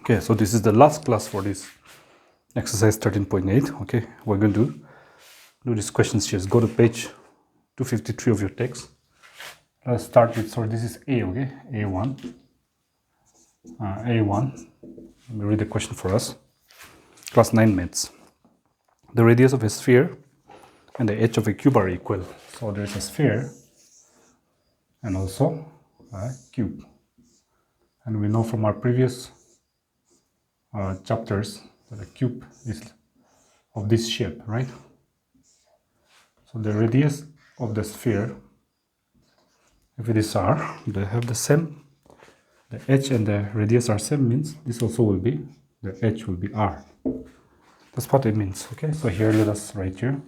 Okay, so this is the last class for this exercise 13.8. Okay, we're going to do these questions here. Go to page 253 of your text. Let's start with, sorry, this is A, okay? A1. A1. Let me read the question for us. Class 9 maths. The radius of a sphere and the edge of a cube are equal. So there's a sphere and also a cube. And we know from our previous chapters that a cube is of this shape, right? So the radius of the sphere, if it is r, they have the same. The edge and the radius are same, means this also will be, the edge will be r. That's what it means. Okay, so here let us write here.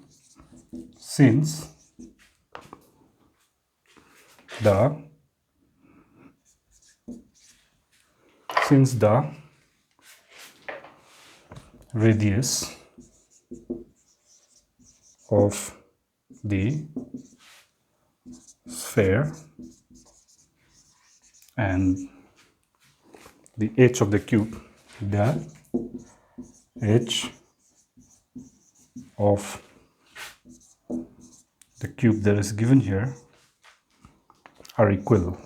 Since the radius of the sphere and the edge of the cube, the edge of the cube that is given here are equal.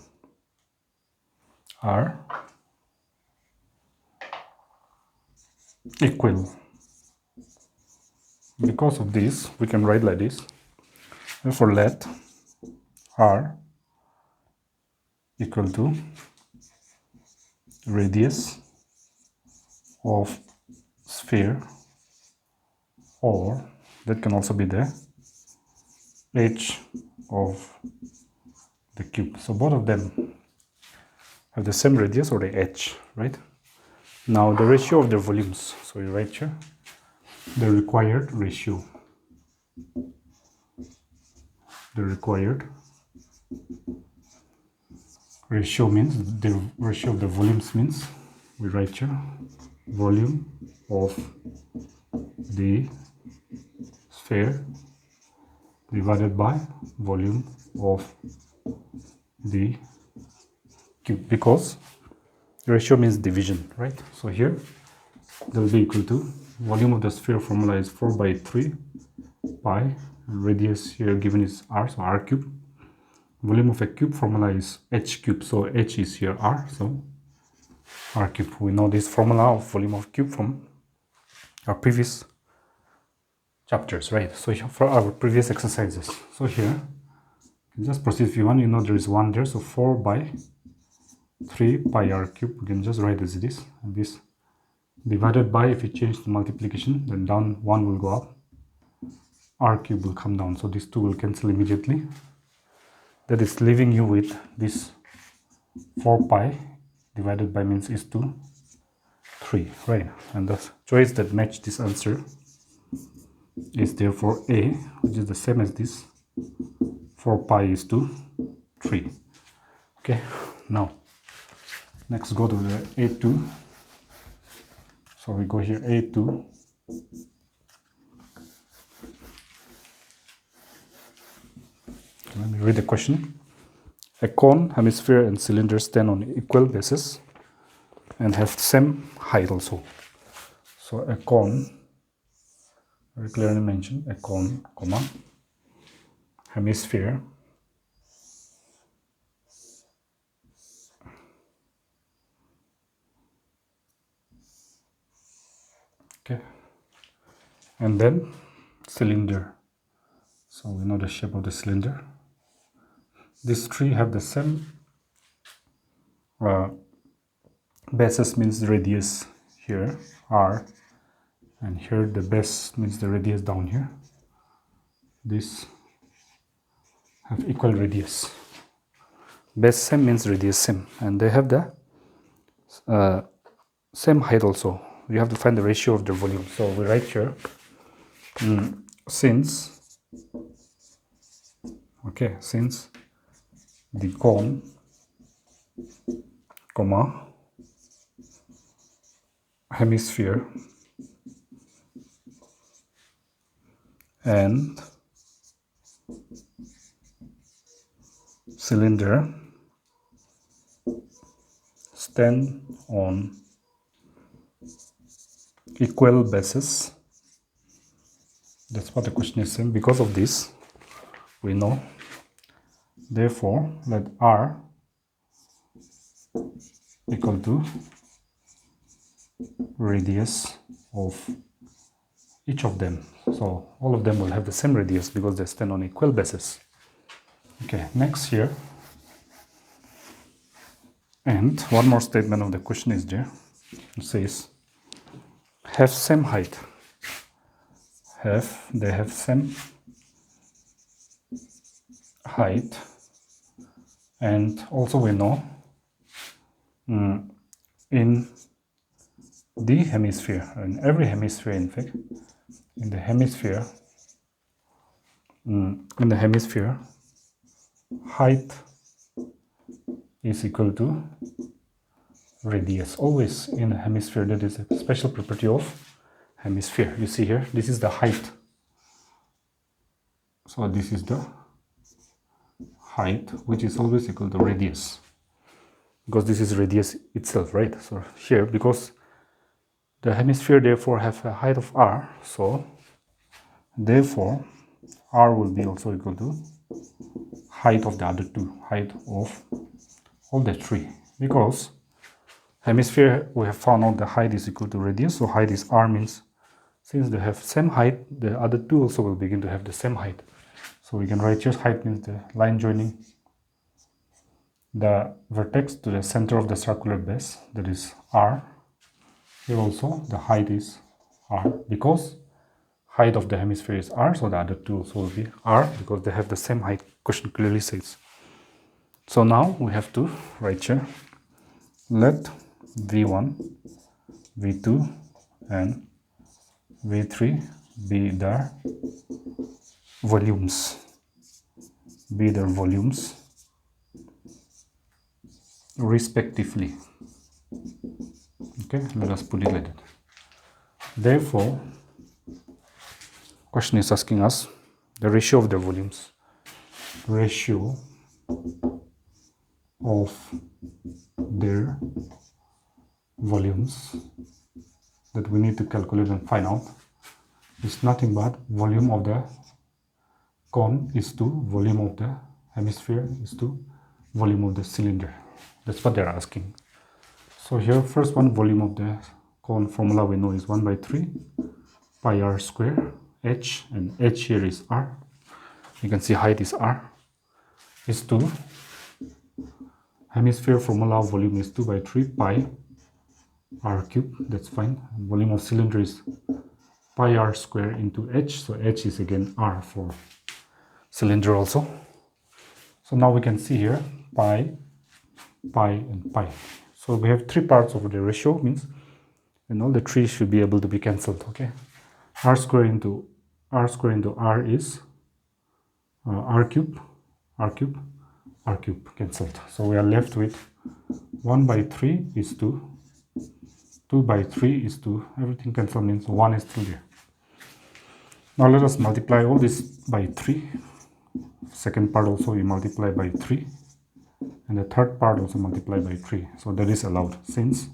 Are equal. Because of this, we can write like this. Therefore, let r equal to radius of sphere, or that can also be the edge of the cube. So both of them have the same radius or the edge, right? Now the ratio of their volumes. So you write here the required ratio. The required ratio means the ratio of the volumes, means we write here volume of the sphere divided by volume of the cube, because ratio means division, right? So here that will be equal to volume of the sphere formula is 4/3 pi, and radius here given is r, so r cube. Volume of a cube formula is h cube, so h is here r, so r cube. We know this formula of volume of cube from our previous chapters, right? So for our previous exercises. So here you can just proceed if you want. You know there is 1 there, so 4/3 pi r cube. We can just write as it is, and this divided by, if you change the multiplication, then down 1 will go up, r cube will come down, so these two will cancel immediately. That is leaving you with this 4 pi divided by means is to 3, right? And the choice that match this answer is therefore A, which is the same as this 4 pi is to 3. Okay, now next go to the A2. So we go here A2. Let me read the question. A cone, hemisphere, and cylinder stand on equal bases and have same height also. So a cone, very clearly mentioned, a cone, comma, hemisphere, okay, and then cylinder. So we know the shape of the cylinder. These three have the same bases, means the radius here r, and here the base means the radius down here. These have equal radius. Base same means radius same, and they have the same height also. You have to find the ratio of their volume. So we write here since the cone, comma, hemisphere, and cylinder stand on equal bases. That's what the question is saying. Because of this, we know, therefore, let R equal to radius of each of them. So all of them will have the same radius because they stand on equal bases. Okay, next here. And one more statement of the question is there. It says, have same height. They have same height. And also we know in the hemisphere, in every hemisphere in fact, in the hemisphere, height is equal to radius. Always in a hemisphere, that is a special property of hemisphere. You see here, this is the height. So this is the height, which is always equal to radius, because this is radius itself, right? So here, because the hemisphere therefore have a height of r, so therefore r will be also equal to height of the other two, height of all the three, because hemisphere we have found out the height is equal to radius, so height is r, means since they have same height, the other two also will begin to have the same height. So we can write here height means the line joining the vertex to the center of the circular base, that is r. Here also the height is r, because height of the hemisphere is r, so the other two also will be r because they have the same height, question clearly says. So now we have to write here, let V1, V2 and V3 be their volumes, respectively. Okay, let us put it like that. Therefore, question is asking us the ratio of their volumes. Ratio of their volumes that we need to calculate and find out is nothing but volume of the cone is to volume of the hemisphere is to volume of the cylinder. That's what they're asking. So here, first one, volume of the cone formula we know is 1/3 pi r square h, and h here is r. You can see height is r, is to hemisphere formula volume is 2/3 pi r cube. That's fine. Volume of cylinder is pi r square into h, so h is again r for cylinder also. So now we can see here pi, and pi. So we have three parts of the ratio, means, and all the three should be able to be cancelled. Okay, r square into r is r cube cancelled. So we are left with 1/3 is to 2/3 is to, everything cancelled means 1 is still there. Now let us multiply all this by 3. Second part also we multiply by 3, and the third part also multiply by 3. So that is allowed, since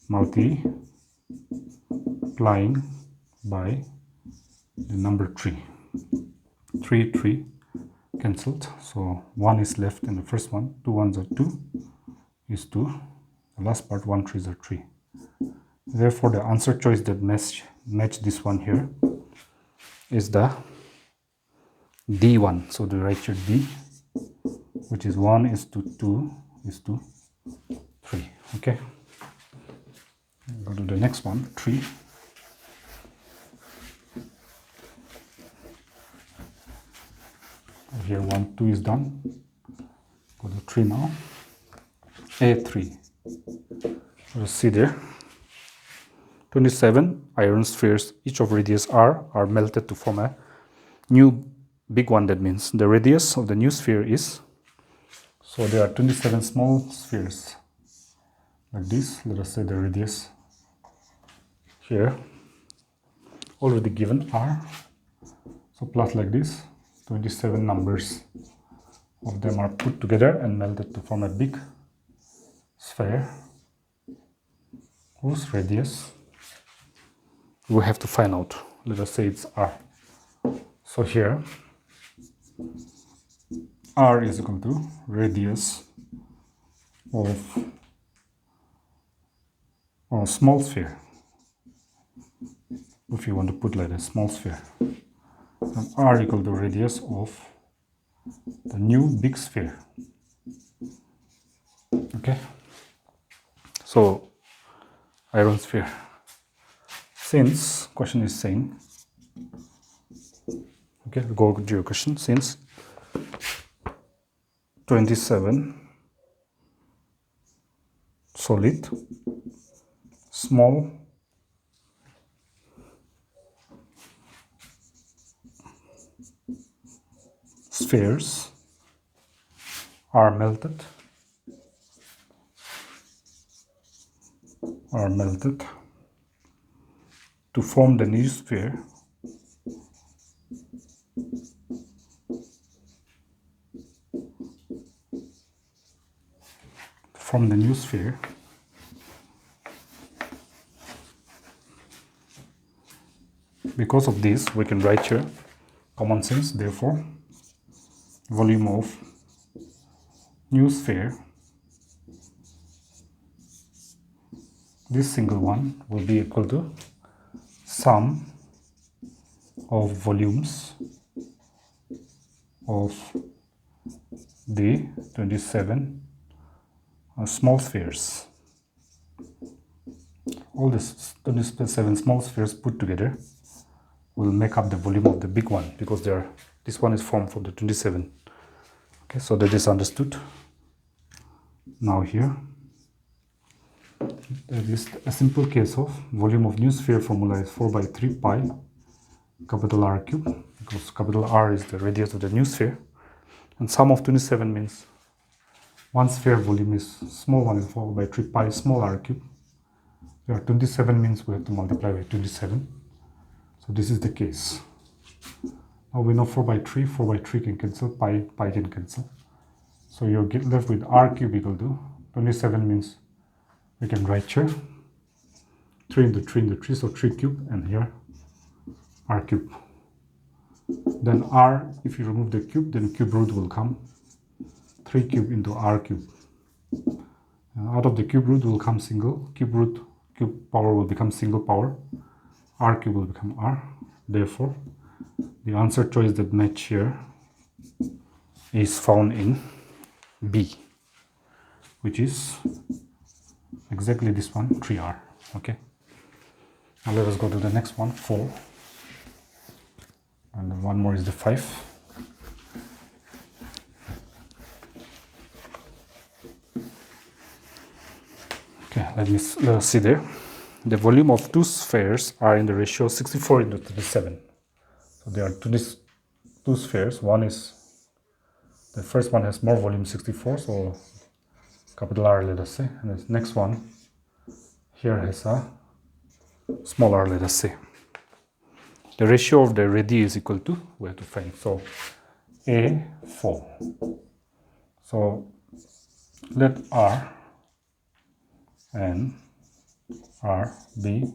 multiplying by the number 3. 3 cancelled, so 1 is left in the first one. 2 ones are 2 is 2. The last part, 1 3s are 3. Therefore the answer choice that match this one here is the D one. So we write here D, which is 1 is to 2 is to 3. Okay, go to the next one, 3. Here 1 2 is done. Go to 3 now. A3. Let's see there, 27 iron spheres, each of radius r, are melted to form a new big one. That means the radius of the new sphere is, so there are 27 small spheres like this. Let us say the radius here already given r, so plus like this, 27 numbers of them are put together and melted to form a big sphere. whose radius we have to find out. Let us say it's r. So here r is equal to radius of a small sphere, if you want to put like a small sphere, and r equal to radius of the new big sphere. Okay, so iron sphere. Since question is saying, okay, go to your question. Since 27 solid small spheres are melted to form the new sphere, because of this we can write here common sense. Therefore volume of new sphere, this single one, will be equal to sum of volumes of the 27 small spheres. All these 27 small spheres put together will make up the volume of the big one, because this one is formed from the 27. Okay, so that is understood. Now here there is a simple case of volume of new sphere. Formula is 4 by 3 pi capital R cube, because capital R is the radius of the new sphere, and sum of 27 means one sphere volume is small one is 4 by 3 pi small r cube. There are 27 means we have to multiply by 27. So this is the case. Now we know 4 by 3 can cancel, pi can cancel. So you get left with r cube equal to 27 means we can write here 3 into 3 into 3, so 3 cube, and here r cube. Then r, if you remove the cube, then cube root will come 3 cube into r cube. And out of the cube root will come single, cube power will become single power, r cube will become r. Therefore the answer choice that match here is found in B, which is exactly this one, 3r. Okay, now let us go to the next one, 4, and then one more is the 5. Okay, let me see there. The volume of two spheres are in the ratio 64 into 37. So there are two spheres. One is, the first one has more volume, 64, so capital R, let us say, and the next one here has a small r, let us say. The ratio of the radii is equal to, we have to find, so A4. So let R and R be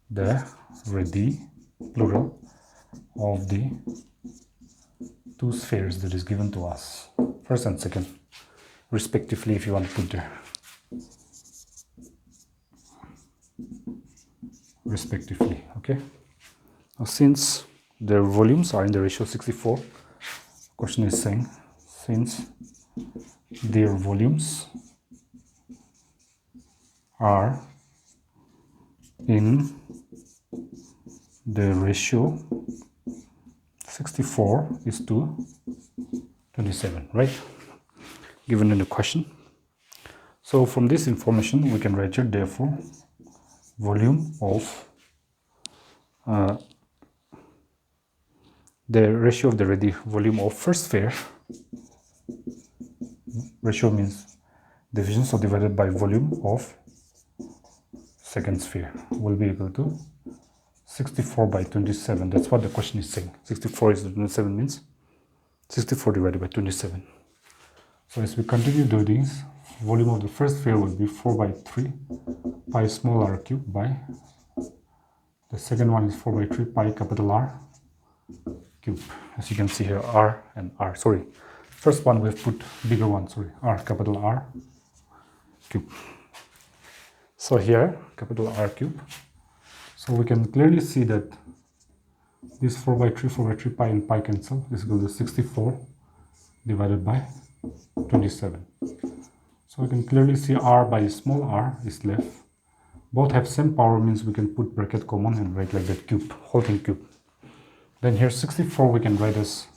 the radii, plural, of the two spheres that is given to us, first and second, respectively, if you want to put there. Respectively, okay? Now, since their volumes are in the ratio 64, question is saying, since their volumes are in the ratio 64 is to 27, right? Given in the question. So from this information we can write here, therefore volume of the ratio of the radii volume of first sphere, ratio means division, so divided by volume of second sphere, will be equal to 64 by 27. That's what the question is saying. 64 is 27 means 64 divided by 27. So as we continue doing this, volume of the first sphere will be 4 by 3 pi small r cube by, the second one is 4 by 3 pi capital R cube. As you can see here, R and R. Sorry, first one we've put bigger one, sorry, R, capital R cube. So here, capital R cube. So we can clearly see that this 4 by 3 pi and pi cancel. This is equal to 64 divided by 27. So we can clearly see R by small r is left. Both have same power, means we can put bracket common and write like that, cube, whole thing cube. Then here 64 we can write as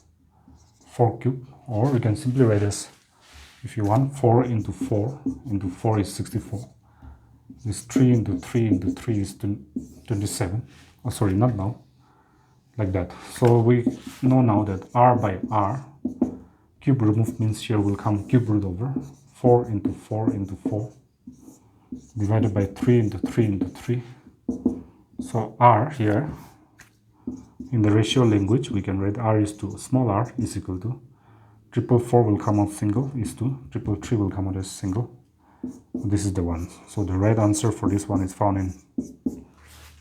4 cube, or we can simply write as, if you want, 4 into 4 into 4 is 64. This 3 into 3 into 3 is 27. Oh, sorry, not now. Like that. So we know now that R by R, cube removed means here will come cube root over 4 into 4 into 4 divided by 3 into 3 into 3. So R here, in the ratio language, we can write R is to small r is equal to 444 will come out single is to 333 will come out as single. This is the one. So the right answer for this one is found in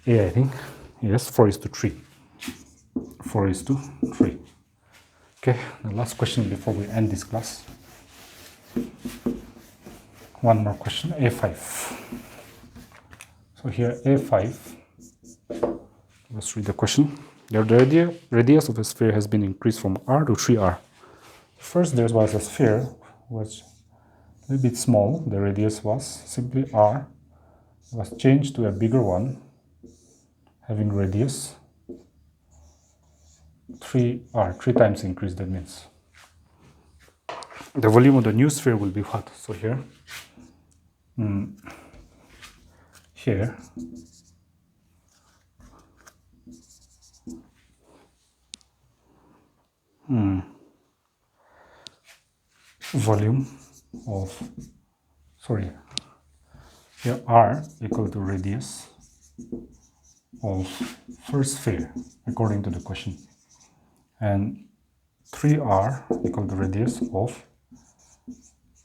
A, I think. Yes, 4:3. 4:3. Okay, the last question before we end this class. One more question, A5. So here A5, let's read the question. The radius of a sphere has been increased from R to 3R. First there was a sphere which a little bit small, the radius was simply R, was changed to a bigger one having radius 3R, 3 times increase. That means the volume of the new sphere will be what? So here, here volume of, sorry, here R equal to radius of first sphere according to the question, and 3R equal to radius of,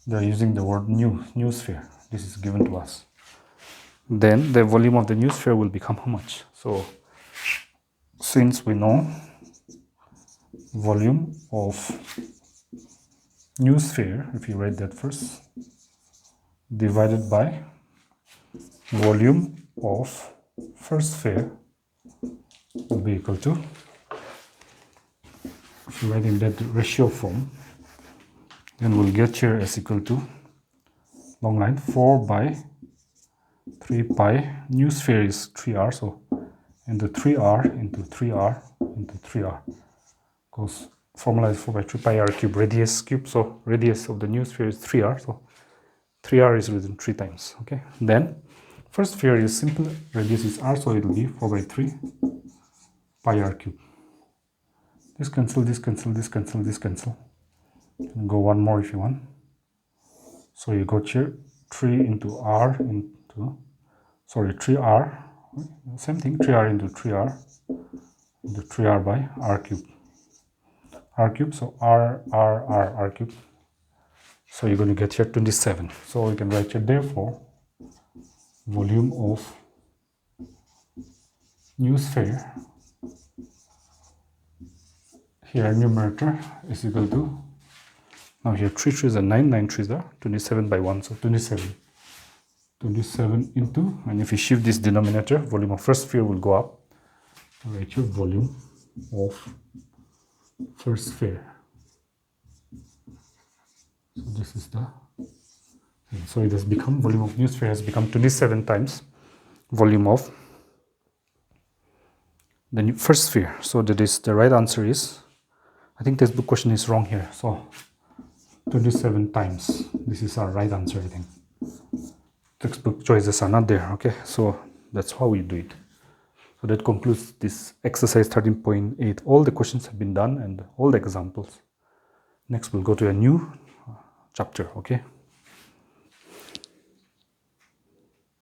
they're using the word new sphere, this is given to us. Then the volume of the new sphere will become how much? So since we know volume of new sphere, if you write that first, divided by volume of first sphere will be equal to, if you write in that ratio form, then we'll get here as equal to, long line, 4 by 3 pi, new sphere is 3R, so into 3R into 3R into 3R, because formula is 4 by 3 pi r cube, radius cube, so radius of the new sphere is 3R, so 3R is written 3 times, okay. Then first sphere is simple, radius is R, so it will be 4 by 3 pi r cube. This cancel, this cancel, this cancel, this cancel. You can go one more if you want. So you got here 3 into R into, sorry, 3R, same thing, 3R into 3R into 3R by R cube. R cube, so R cube. So you're going to get here 27. So we can write here, therefore, volume of new sphere, here numerator is equal to, now here 3 3s are 9, 9 3s are 27 by 1, so 27 into, and if you shift this denominator, volume of first sphere will go up. Write your volume of first sphere. So this is the, so it has become, volume of new sphere has become 27 times volume of the new first sphere. So that is, the right answer is, I think this book question is wrong here, so 27 times, this is our right answer, I think. Textbook choices are not there, okay, so that's how we do it. So that concludes this exercise 13.8. All the questions have been done and all the examples. Next we'll go to a new chapter, okay.